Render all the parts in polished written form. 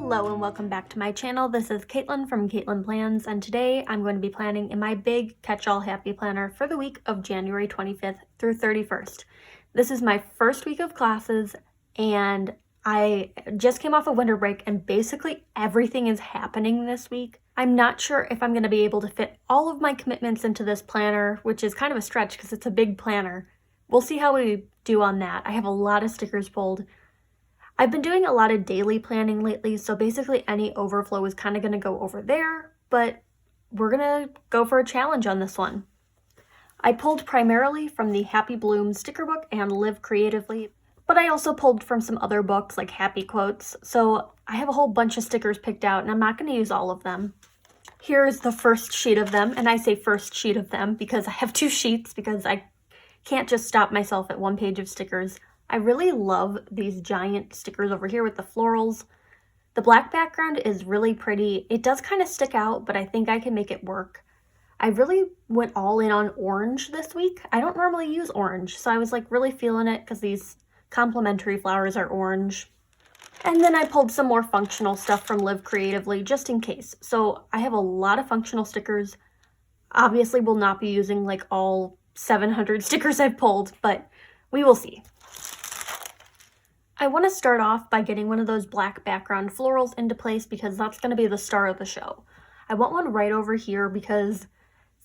Hello and welcome back to my channel. This is Caitlin from Caitlin Plans, and today I'm going to be planning in my big catch-all happy planner for the week of January 25th through 31st. This is my first week of classes and I just came off a winter break and basically everything is happening this week. I'm not sure if I'm going to be able to fit all of my commitments into this planner, which is kind of a stretch because it's a big planner. We'll see how we do on that. I have a lot of stickers pulled. I've been doing a lot of daily planning lately, so basically any overflow is kind of going to go over there, but we're going to go for a challenge on this one. I pulled primarily from the Happy Bloom sticker book and Live Creatively, but I also pulled from some other books like Happy Quotes, so I have a whole bunch of stickers picked out and I'm not going to use all of them. Here's the first sheet of them, and I say first sheet of them because I have two sheets because I can't just stop myself at one page of stickers. I really love these giant stickers over here with the florals. The black background is really pretty. It does kind of stick out, but I think I can make it work. I really went all in on orange this week. I don't normally use orange, so I was like really feeling it because these complimentary flowers are orange. And then I pulled some more functional stuff from Live Creatively just in case. So I have a lot of functional stickers. Obviously will not be using like all 700 stickers I've pulled, but we will see. I want to start off by getting one of those black background florals into place because that's going to be the star of the show. I want one right over here because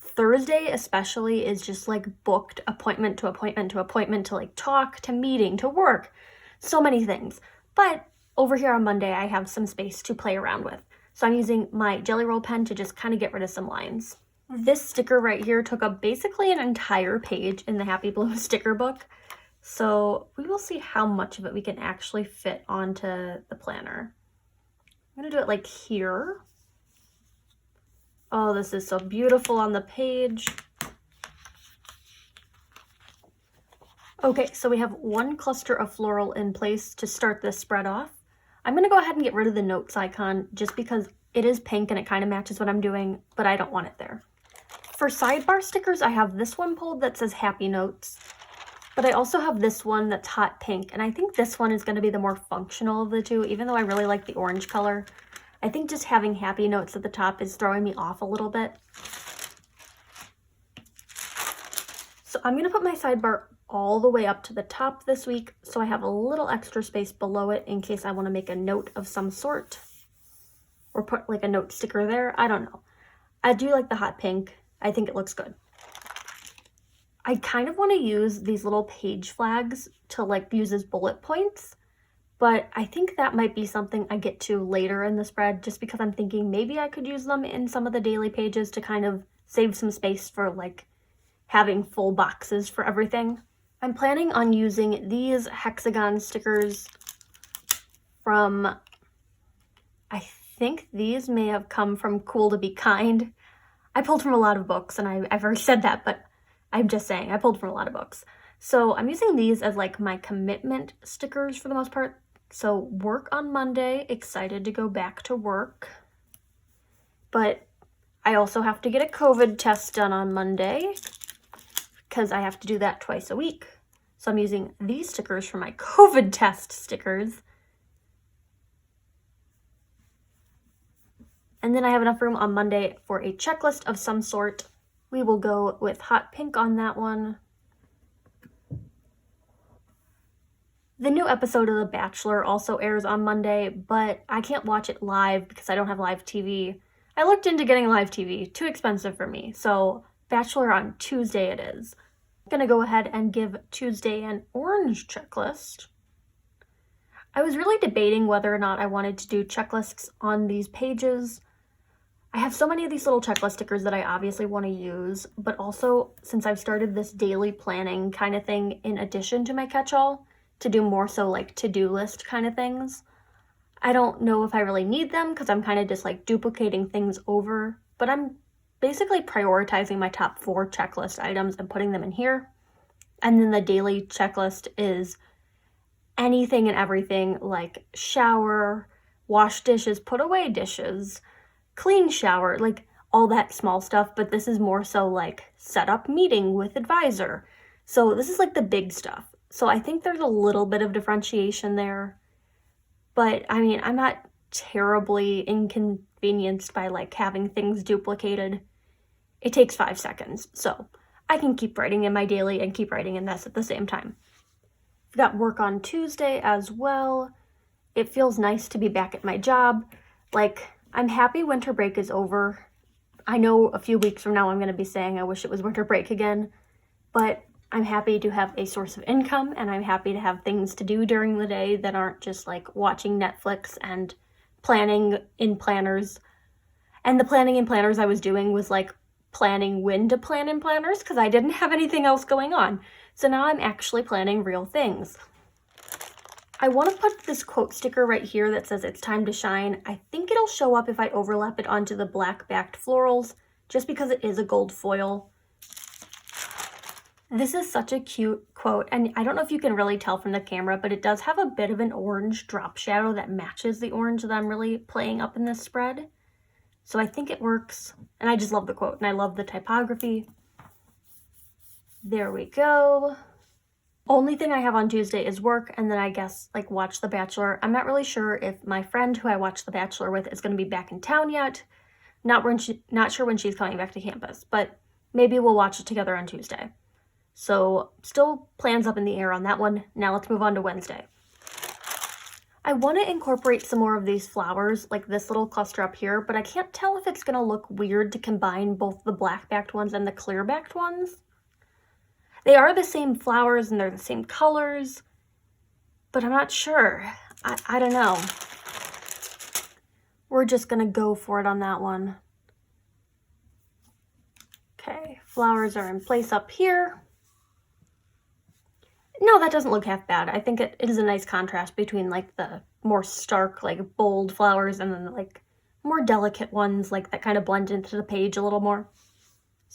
Thursday especially is just like booked appointment to appointment to appointment to like talk to meeting to work. So many things. But over here on Monday I have some space to play around with. So I'm using my Jelly Roll pen to just kind of get rid of some lines. This sticker right here took up basically an entire page in the Happy Bloom sticker book. So we will see how much of it we can actually fit onto the planner. I'm going to do it like here. Oh, this is so beautiful on the page. Okay, so we have one cluster of floral in place to start this spread off. I'm going to go ahead and get rid of the notes icon just because it is pink and it kind of matches what I'm doing, but I don't want it there. For sidebar stickers, I have this one pulled that says Happy Notes. But I also have this one that's hot pink, and I think this one is going to be the more functional of the two, even though I really like the orange color. I think just having happy notes at the top is throwing me off a little bit. So I'm going to put my sidebar all the way up to the top this week, so I have a little extra space below it in case I want to make a note of some sort. Or put like a note sticker there, I don't know. I do like the hot pink. I think it looks good. I kind of want to use these little page flags to like use as bullet points, but I think that might be something I get to later in the spread just because I'm thinking maybe I could use them in some of the daily pages to kind of save some space for like having full boxes for everything. I'm planning on using these hexagon stickers from, I think these may have come from Cool to Be Kind. I pulled from a lot of books and I've already said that, but I'm just saying, I pulled from a lot of books. So I'm using these as like my commitment stickers for the most part. So work on Monday, excited to go back to work. But I also have to get a COVID test done on Monday because I have to do that twice a week. So I'm using these stickers for my COVID test stickers. And then I have enough room on Monday for a checklist of some sort. We will go with hot pink on that one. The new episode of The Bachelor also airs on Monday, but I can't watch it live because I don't have live TV. I looked into getting live TV, too expensive for me, so Bachelor on Tuesday it is. I'm gonna go ahead and give Tuesday an orange checklist. I was really debating whether or not I wanted to do checklists on these pages. I have so many of these little checklist stickers that I obviously want to use, but also since I've started this daily planning kind of thing in addition to my catch-all, to do more so like to-do list kind of things, I don't know if I really need them because I'm kind of just like duplicating things over, but I'm basically prioritizing my top 4 checklist items and putting them in here. And then the daily checklist is anything and everything like shower, wash dishes, put away dishes, clean shower, like all that small stuff, but this is more so like set up meeting with advisor. So this is like the big stuff. So I think there's a little bit of differentiation there, but I mean, I'm not terribly inconvenienced by like having things duplicated. It takes 5 seconds, so I can keep writing in my daily and keep writing in this at the same time. I've got work on Tuesday as well. It feels nice to be back at my job. Like, I'm happy winter break is over. I know a few weeks from now I'm going to be saying I wish it was winter break again, but I'm happy to have a source of income, and I'm happy to have things to do during the day that aren't just like watching Netflix and planning in planners. And the planning in planners I was doing was like planning when to plan in planners because I didn't have anything else going on. So now I'm actually planning real things. I want to put this quote sticker right here that says it's time to shine. I think it'll show up if I overlap it onto the black backed florals, just because it is a gold foil. This is such a cute quote, and I don't know if you can really tell from the camera, but it does have a bit of an orange drop shadow that matches the orange that I'm really playing up in this spread. So I think it works, and I just love the quote, and I love the typography. There we go. Only thing I have on Tuesday is work, and then I guess like watch The Bachelor. I'm not really sure if my friend who I watch The Bachelor with is going to be back in town yet. Not sure when she's coming back to campus, but maybe we'll watch it together on Tuesday. So still plans up in the air on that one. Now let's move on to Wednesday. I want to incorporate some more of these flowers, like this little cluster up here, but I can't tell if it's going to look weird to combine both the black backed ones and the clear backed ones. They are the same flowers and they're the same colors, but I'm not sure. I don't know. We're just gonna go for it on that one. Okay, flowers are in place up here. No, that doesn't look half bad. I think it is a nice contrast between like the more stark, like bold flowers and then like more delicate ones like that kind of blend into the page a little more.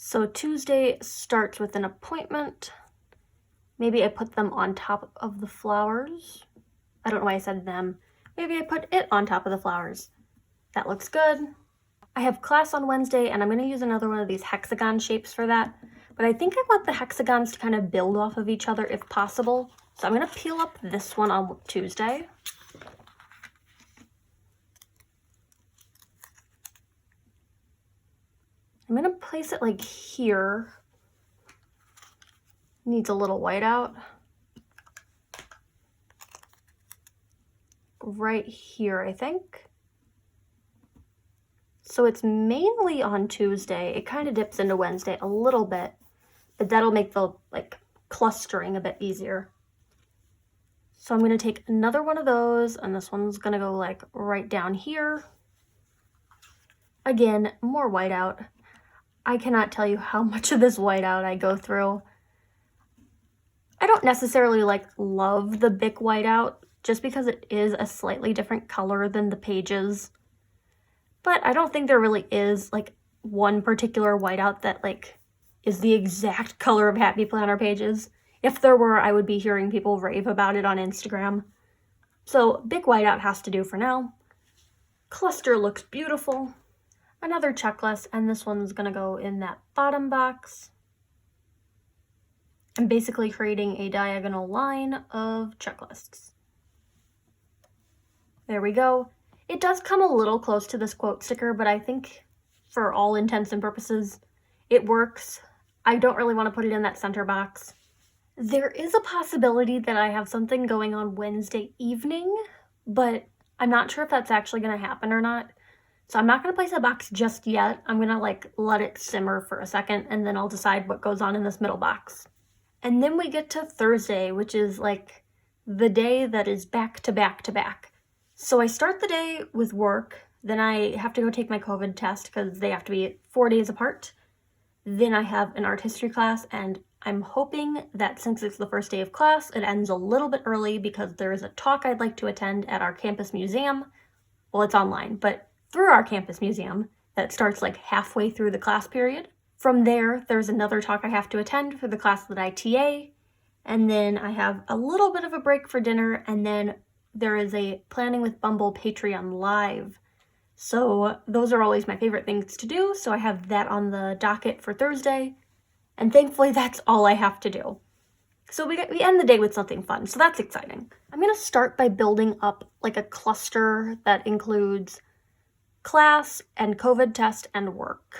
So Tuesday starts with an appointment. Maybe I put them on top of the flowers. I don't know why I said them. Maybe I put it on top of the flowers. That looks good. I have class on Wednesday, and I'm going to use another one of these hexagon shapes for that. But I think I want the hexagons to kind of build off of each other if possible. So I'm going to peel up this one on Tuesday. I'm going to place it like here. Needs a little white out. Right here, I think. So it's mainly on Tuesday. It kind of dips into Wednesday a little bit, but that'll make the like clustering a bit easier. So I'm going to take another one of those, and this one's going to go like right down here. Again, more whiteout. I cannot tell you how much of this whiteout I go through. I don't necessarily like love the Bic whiteout just because it is a slightly different color than the pages. But I don't think there really is like one particular whiteout that like is the exact color of Happy Planner pages. If there were, I would be hearing people rave about it on Instagram. So Bic whiteout has to do for now. Cluster looks beautiful. Another checklist, and this one's gonna go in that bottom box. I'm basically creating a diagonal line of checklists. There we go. It does come a little close to this quote sticker, but I think for all intents and purposes, it works. I don't really want to put it in that center box. There is a possibility that I have something going on Wednesday evening, but I'm not sure if that's actually going to happen or not. So I'm not going to place a box just yet. I'm going to like let it simmer for a second, and then I'll decide what goes on in this middle box. And then we get to Thursday, which is like the day that is back to back to back. So I start the day with work, then I have to go take my COVID test because they have to be 4 days apart. Then I have an art history class, and I'm hoping that since it's the first day of class, it ends a little bit early because there is a talk I'd like to attend at our campus museum. Well, it's online, but through our campus museum that starts like halfway through the class period. From there, there's another talk I have to attend for the class that I TA, and then I have a little bit of a break for dinner, and then there is a Planning with Bumble Patreon Live. So those are always my favorite things to do, so I have that on the docket for Thursday, and thankfully that's all I have to do. So we end the day with something fun, so that's exciting. I'm gonna start by building up like a cluster that includes class and COVID test and work.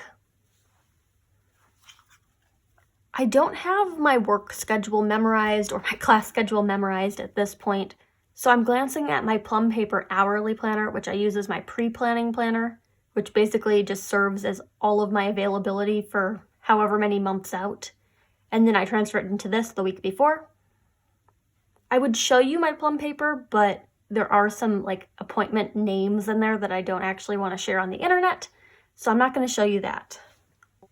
I don't have my work schedule memorized or my class schedule memorized at this point, so I'm glancing at my plum paper hourly planner, which I use as my pre-planning planner, which basically just serves as all of my availability for however many months out. And then I transfer it into this the week before. I would show you my plum paper, but there are some like appointment names in there that I don't actually want to share on the internet, so I'm not going to show you that. I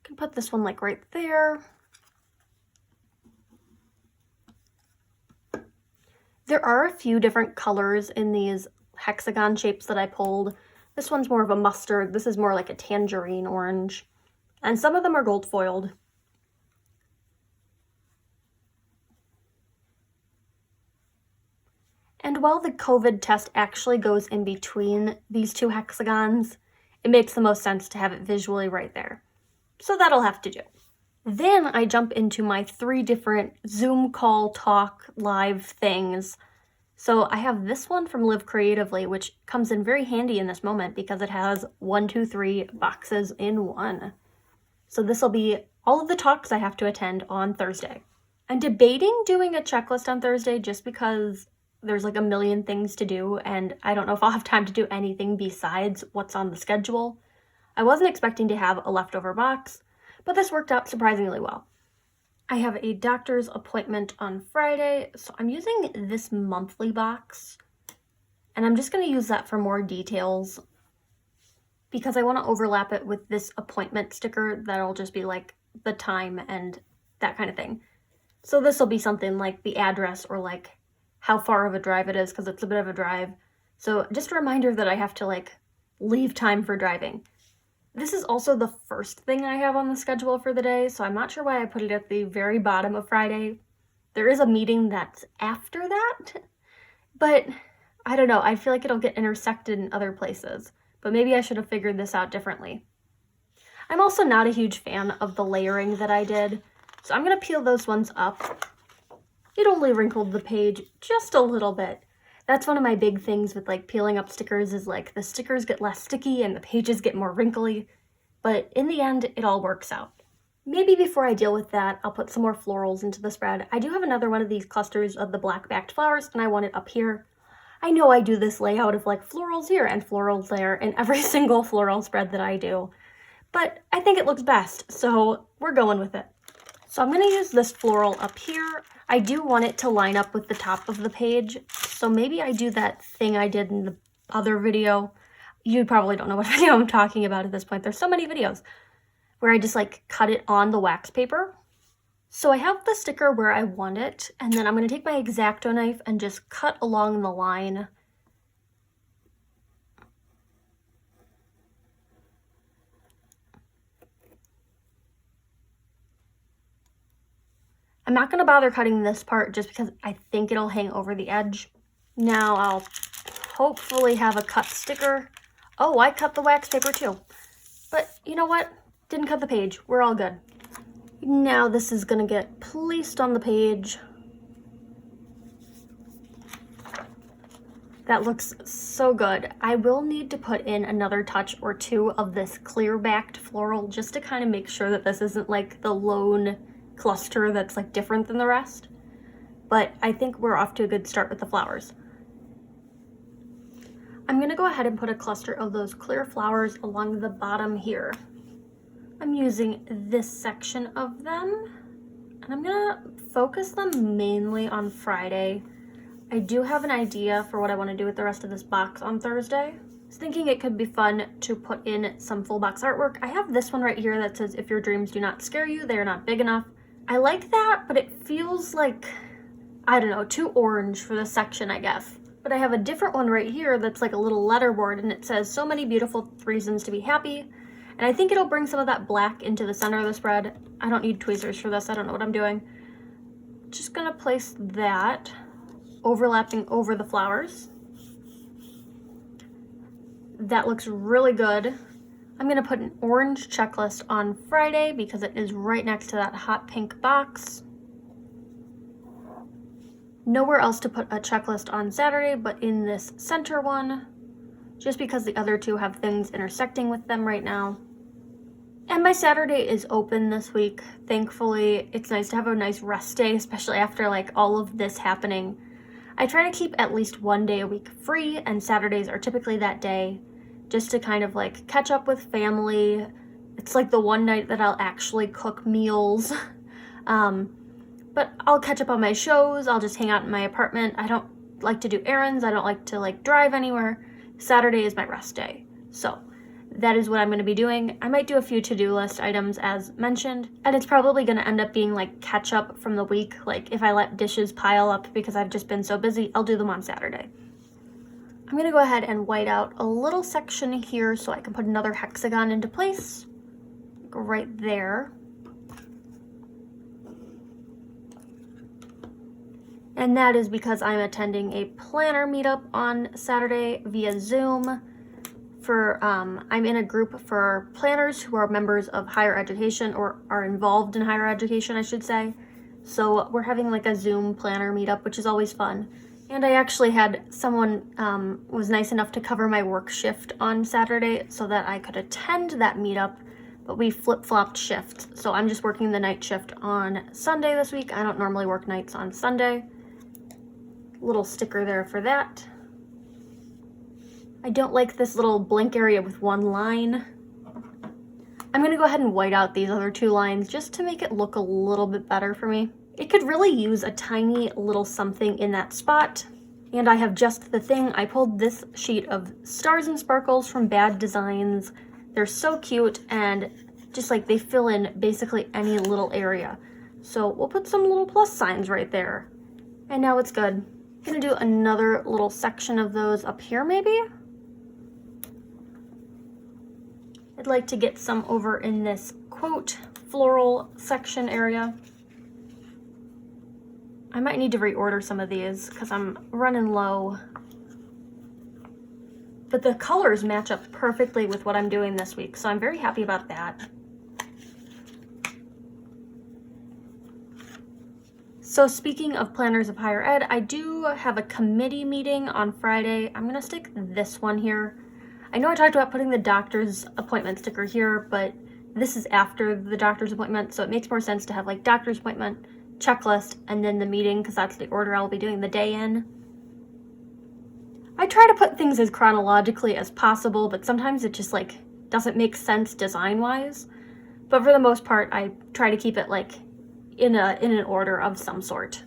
can put this one like right there. There are a few different colors in these hexagon shapes that I pulled. This one's more of a mustard. This is more like a tangerine orange. And some of them are gold foiled. And while the COVID test actually goes in between these two hexagons, it makes the most sense to have it visually right there. So that'll have to do. Then I jump into my 3 different Zoom call, talk, live things. So I have this one from Live Creatively, which comes in very handy in this moment because it has 1, 2, 3 boxes in one. So this will be all of the talks I have to attend on Thursday. I'm debating doing a checklist on Thursday just because there's like a million things to do and I don't know if I'll have time to do anything besides what's on the schedule. I wasn't expecting to have a leftover box, but this worked out surprisingly well. I have a doctor's appointment on Friday, so I'm using this monthly box, and I'm just going to use that for more details because I want to overlap it with this appointment sticker that'll just be like the time and that kind of thing. So this will be something like the address or like how far of a drive it is because it's a bit of a drive. So just a reminder that I have to like leave time for driving. This is also the first thing I have on the schedule for the day, so I'm not sure why I put it at the very bottom of Friday. There is a meeting that's after that, but I don't know. I feel like it'll get intersected in other places, but maybe I should have figured this out differently. I'm also not a huge fan of the layering that I did, so I'm going to peel those ones up. It only wrinkled the page just a little bit. That's one of my big things with like peeling up stickers is like the stickers get less sticky and the pages get more wrinkly, but in the end, it all works out. Maybe before I deal with that, I'll put some more florals into the spread. I do have another one of these clusters of the black backed flowers and I want it up here. I know I do this layout of like florals here and florals there in every single floral spread that I do, but I think it looks best, so we're going with it. So I'm going to use this floral up here. I do want it to line up with the top of the page, so maybe I do that thing I did in the other video. You probably don't know what video I'm talking about at this point. There's so many videos where I just like cut it on the wax paper. So I have the sticker where I want it, and then I'm going to take my X-Acto knife and just cut along the line. I'm not going to bother cutting this part just because I think it'll hang over the edge. Now I'll hopefully have a cut sticker. Oh, I cut the wax paper too. But you know what? Didn't cut the page. We're all good. Now this is going to get placed on the page. That looks so good. I will need to put in another touch or two of this clear backed floral just to kind of make sure that this isn't like the lone cluster that's like different than the rest, but I think we're off to a good start with the flowers. I'm going to go ahead and put a cluster of those clear flowers along the bottom here. I'm using this section of them and I'm going to focus them mainly on Friday. I do have an idea for what I want to do with the rest of this box on Thursday. I was thinking it could be fun to put in some full box artwork. I have this one right here that says, "If your dreams do not scare you, they are not big enough." I like that, but it feels like, I don't know, too orange for this section, I guess. But I have a different one right here that's like a little letterboard and it says, "So many beautiful reasons to be happy." And I think it'll bring some of that black into the center of the spread. I don't need tweezers for this. I don't know what I'm doing. Just gonna place that overlapping over the flowers. That looks really good. I'm gonna put an orange checklist on Friday because it is right next to that hot pink box. Nowhere else to put a checklist on Saturday but in this center one, just because the other two have things intersecting with them right now. And my Saturday is open this week, thankfully. It's nice to have a nice rest day, especially after like all of this happening. I try to keep at least one day a week free, and Saturdays are typically that day, just to kind of like catch up with family. It's like the one night that I'll actually cook meals. But I'll catch up on my shows, I'll just hang out in my apartment. I don't like to do errands, I don't like to like drive anywhere. Saturday is my rest day. So that is what I'm going to be doing. I might do a few to-do list items as mentioned, and it's probably going to end up being like catch up from the week. Like if I let dishes pile up because I've just been so busy, I'll do them on Saturday. I'm going to go ahead and white out a little section here so I can put another hexagon into place. Go right there. And that is because I'm attending a planner meetup on Saturday via Zoom. I'm in a group for planners who are members of higher education, or are involved in higher education, I should say. So we're having like a Zoom planner meetup, which is always fun. And I actually had someone was nice enough to cover my work shift on Saturday so that I could attend that meetup, but we flip-flopped shifts. So I'm just working the night shift on Sunday this week. I don't normally work nights on Sunday. Little sticker there for that. I don't like this little blank area with one line. I'm gonna go ahead and white out these other two lines just to make it look a little bit better for me. It could really use a tiny little something in that spot. And I have just the thing. I pulled this sheet of Stars and Sparkles from Bad Designs. They're so cute, and just like they fill in basically any little area. So we'll put some little plus signs right there. And now it's good. I'm gonna do another little section of those up here maybe. I'd like to get some over in this quote floral section area. I might need to reorder some of these because I'm running low. But the colors match up perfectly with what I'm doing this week, so I'm very happy about that. So speaking of planners of higher ed, I do have a committee meeting on Friday. I'm gonna stick this one here. I know I talked about putting the doctor's appointment sticker here, but this is after the doctor's appointment, so it makes more sense to have like doctor's appointment, checklist, and then the meeting, because that's the order I'll be doing the day in. I try to put things as chronologically as possible, but sometimes it just like doesn't make sense design-wise. But for the most part, I try to keep it like in an order of some sort.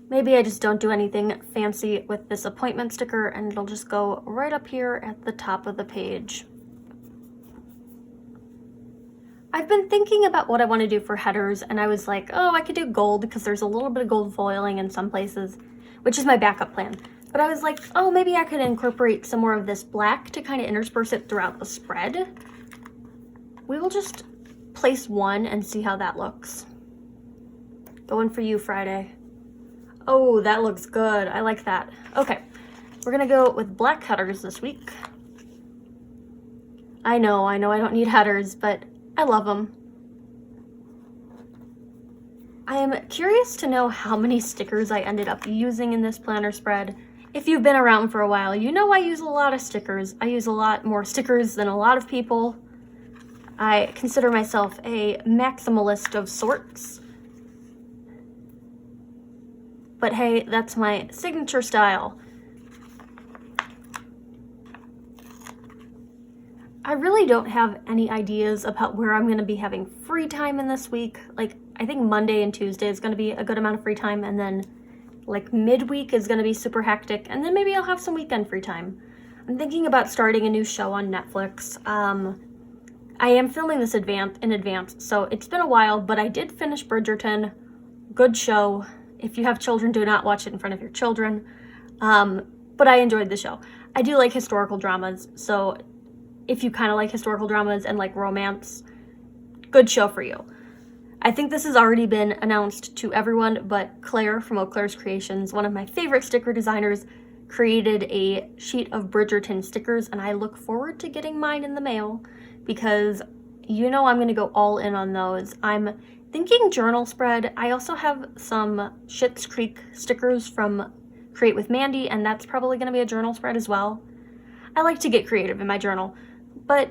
Maybe I just don't do anything fancy with this appointment sticker, and it'll just go right up here at the top of the page. I've been thinking about what I want to do for headers, and I was like, oh, I could do gold because there's a little bit of gold foiling in some places, which is my backup plan. But I was like, oh, maybe I could incorporate some more of this black to kind of intersperse it throughout the spread. We will just place one and see how that looks. Going for you, Friday. Oh, that looks good. I like that. Okay, we're gonna go with black headers this week. I know I don't need headers, but I love them. I am curious to know how many stickers I ended up using in this planner spread. If you've been around for a while, you know I use a lot of stickers. I use a lot more stickers than a lot of people. I consider myself a maximalist of sorts. But hey, that's my signature style. I really don't have any ideas about where I'm going to be having free time in this week. Like, I think Monday and Tuesday is going to be a good amount of free time, and then like midweek is going to be super hectic, and then maybe I'll have some weekend free time. I'm thinking about starting a new show on Netflix. I am filming this in advance, so it's been a while, but I did finish Bridgerton. Good show. If you have children, do not watch it in front of your children. But I enjoyed the show. I do like historical dramas, so if you kind of like historical dramas and like romance, good show for you. I think this has already been announced to everyone, but Claire from Eau Claire's Creations, one of my favorite sticker designers, created a sheet of Bridgerton stickers, and I look forward to getting mine in the mail because you know I'm going to go all in on those. I'm thinking journal spread. I also have some Schitt's Creek stickers from Create with Mandy, and that's probably going to be a journal spread as well. I like to get creative in my journal, but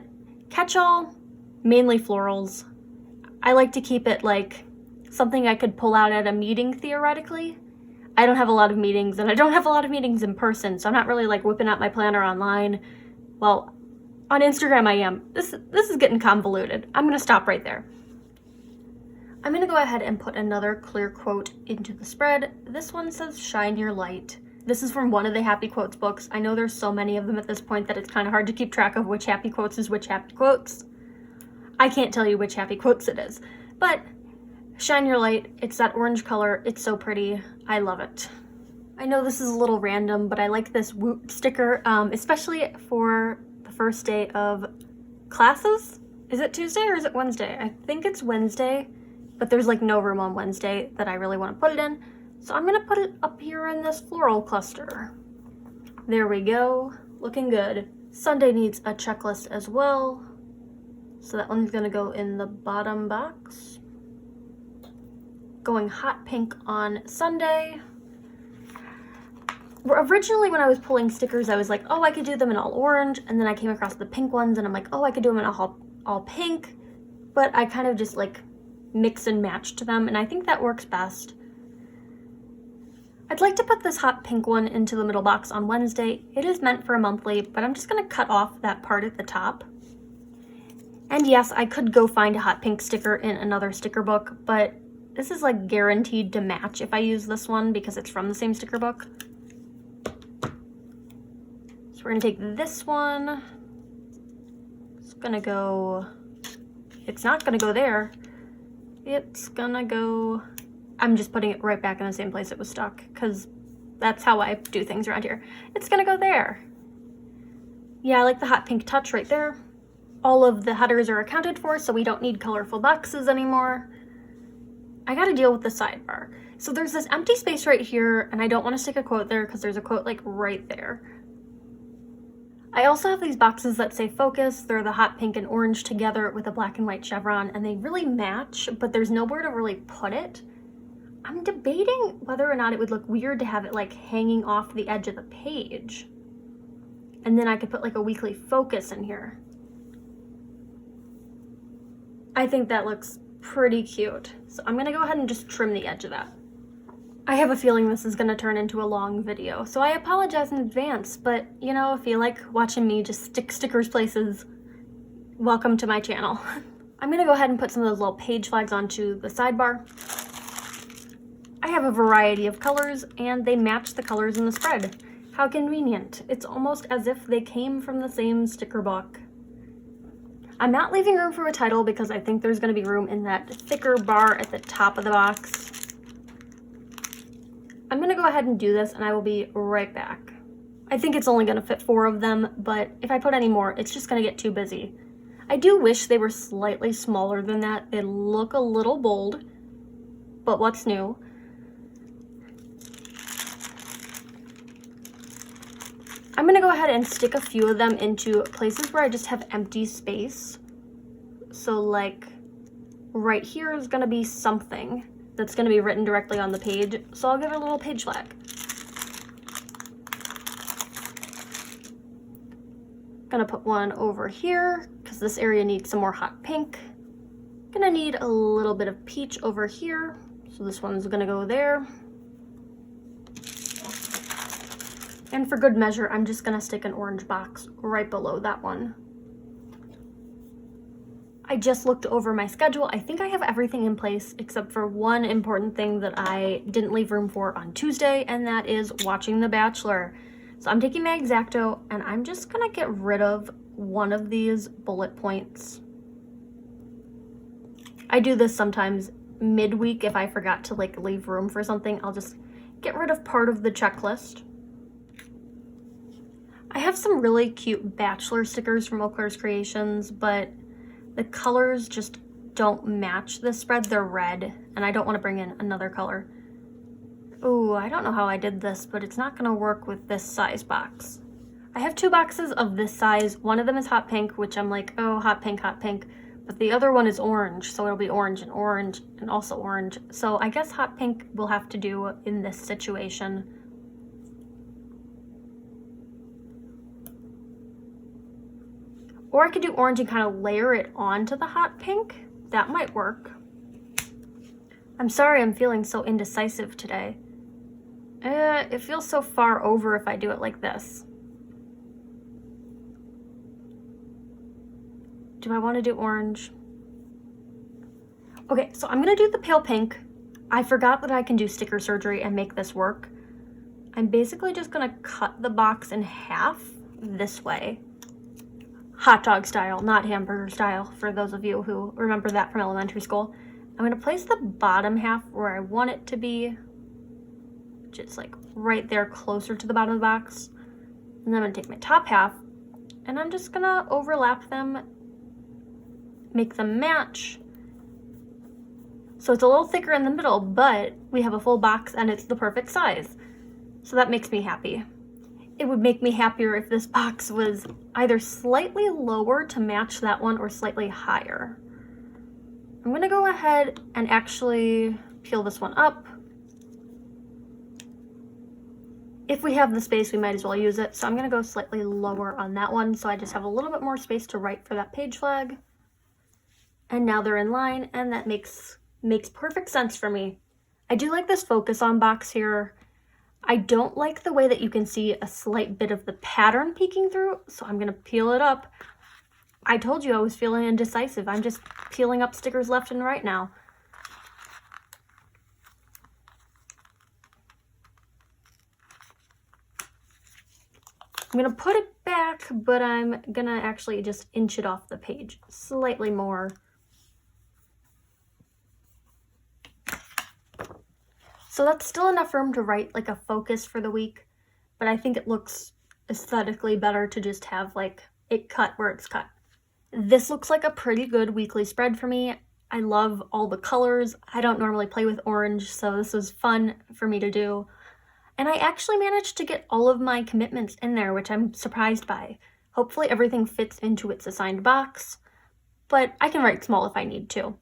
catch-all, mainly florals. I like to keep it like something I could pull out at a meeting theoretically. I don't have a lot of meetings, and I don't have a lot of meetings in person, so I'm not really like whipping out my planner online. Well, on Instagram I am. This is getting convoluted. I'm gonna stop right there. I'm gonna go ahead and put another clear quote into the spread. This one says, "Shine your light." This is from one of the Happy Quotes books. I know there's so many of them at this point that it's kind of hard to keep track of which Happy Quotes is which Happy Quotes. I can't tell you which Happy Quotes it is, but shine your light. It's that orange color. It's so pretty. I love it. I know this is a little random, but I like this Woot sticker, especially for the first day of classes. Is it Tuesday or is it Wednesday? I think it's Wednesday, but there's like no room on Wednesday that I really want to put it in. So I'm gonna put it up here in this floral cluster. There we go, looking good. Sunday needs a checklist as well. So that one's gonna go in the bottom box. Going hot pink on Sunday. Originally when I was pulling stickers, I was like, oh, I could do them in all orange. And then I came across the pink ones and I'm like, oh, I could do them in all pink. But I kind of just like mix and match to them. And I think that works best. I'd like to put this hot pink one into the middle box on Wednesday. It is meant for a monthly, but I'm just gonna cut off that part at the top. And yes, I could go find a hot pink sticker in another sticker book, but this is like guaranteed to match if I use this one because it's from the same sticker book. So we're gonna take this one. It's gonna go, it's not gonna go there. It's gonna go, I'm just putting it right back in the same place it was stuck because that's how I do things around here. It's gonna go there. Yeah, I like the hot pink touch right there. All of the headers are accounted for, so we don't need colorful boxes anymore. I gotta deal with the sidebar. So there's this empty space right here, and I don't want to stick a quote there because there's a quote like right there. I also have these boxes that say focus. They're the hot pink and orange together with a black and white chevron, and they really match, but there's nowhere to really put it. I'm debating whether or not it would look weird to have it like hanging off the edge of the page. And then I could put like a weekly focus in here. I think that looks pretty cute. So I'm gonna go ahead and just trim the edge of that. I have a feeling this is gonna turn into a long video, so I apologize in advance, but you know, if you like watching me just stick stickers places, welcome to my channel. I'm gonna go ahead and put some of those little page flags onto the sidebar. I have a variety of colors and they match the colors in the spread. How convenient. It's almost as if they came from the same sticker book. I'm not leaving room for a title because I think there's going to be room in that thicker bar at the top of the box. I'm going to go ahead and do this and I will be right back. I think it's only going to fit 4 of them, but if I put any more, it's just going to get too busy. I do wish they were slightly smaller than that. They look a little bold, but what's new? I'm gonna go ahead and stick a few of them into places where I just have empty space. So like right here is gonna be something that's gonna be written directly on the page. So I'll give it a little page flag. Gonna put one over here because this area needs some more hot pink. Gonna need a little bit of peach over here. So this one's gonna go there. And for good measure, I'm just gonna stick an orange box right below that one. I just looked over my schedule. I think I have everything in place except for one important thing that I didn't leave room for on Tuesday, and that is watching The Bachelor. So I'm taking my X-Acto and I'm just gonna get rid of one of these bullet points. I do this sometimes midweek if I forgot to like leave room for something. I'll just get rid of part of the checklist. I have some really cute Bachelor stickers from Eau Claire's Creations, but the colors just don't match this spread. They're red, and I don't want to bring in another color. Oh, I don't know how I did this, but it's not going to work with this size box. I have 2 boxes of this size. One of them is hot pink, which I'm like, oh, hot pink, but the other one is orange, so it'll be orange and also orange. So I guess hot pink will have to do in this situation. Or I could do orange and kind of layer it onto the hot pink. That might work. I'm sorry I'm feeling so indecisive today. It feels so far over if I do it like this. Do I want to do orange? Okay, so I'm gonna do the pale pink. I forgot that I can do sticker surgery and make this work. I'm basically just gonna cut the box in half this way. Hot dog style, not hamburger style, for those of you who remember that from elementary school. I'm gonna place the bottom half where I want it to be, just like right there closer to the bottom of the box. And then I'm gonna take my top half and I'm just gonna overlap them, make them match. So it's a little thicker in the middle, but we have a full box and it's the perfect size. So that makes me happy. It would make me happier if this box was either slightly lower to match that one or slightly higher. I'm gonna go ahead and actually peel this one up. If we have the space, we might as well use it. So I'm gonna go slightly lower on that one, so I just have a little bit more space to write for that page flag. And now they're in line, and that makes perfect sense for me. I do like this focus on box here. I don't like the way that you can see a slight bit of the pattern peeking through, so I'm gonna peel it up. I told you I was feeling indecisive. I'm just peeling up stickers left and right now. I'm gonna put it back, but I'm gonna actually just inch it off the page slightly more. So that's still enough room to write like a focus for the week, but I think it looks aesthetically better to just have like it cut where it's cut. This looks like a pretty good weekly spread for me. I love all the colors. I don't normally play with orange, so this was fun for me to do. And I actually managed to get all of my commitments in there, which I'm surprised by. Hopefully everything fits into its assigned box, but I can write small if I need to.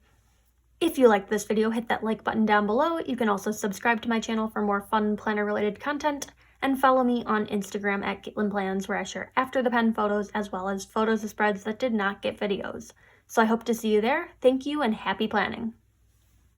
If you liked this video, hit that like button down below. You can also subscribe to my channel for more fun planner related content, and follow me on Instagram at Caitlin Plans, where I share after the pen photos as well as photos of spreads that did not get videos. So I hope to see you there. Thank you and happy planning.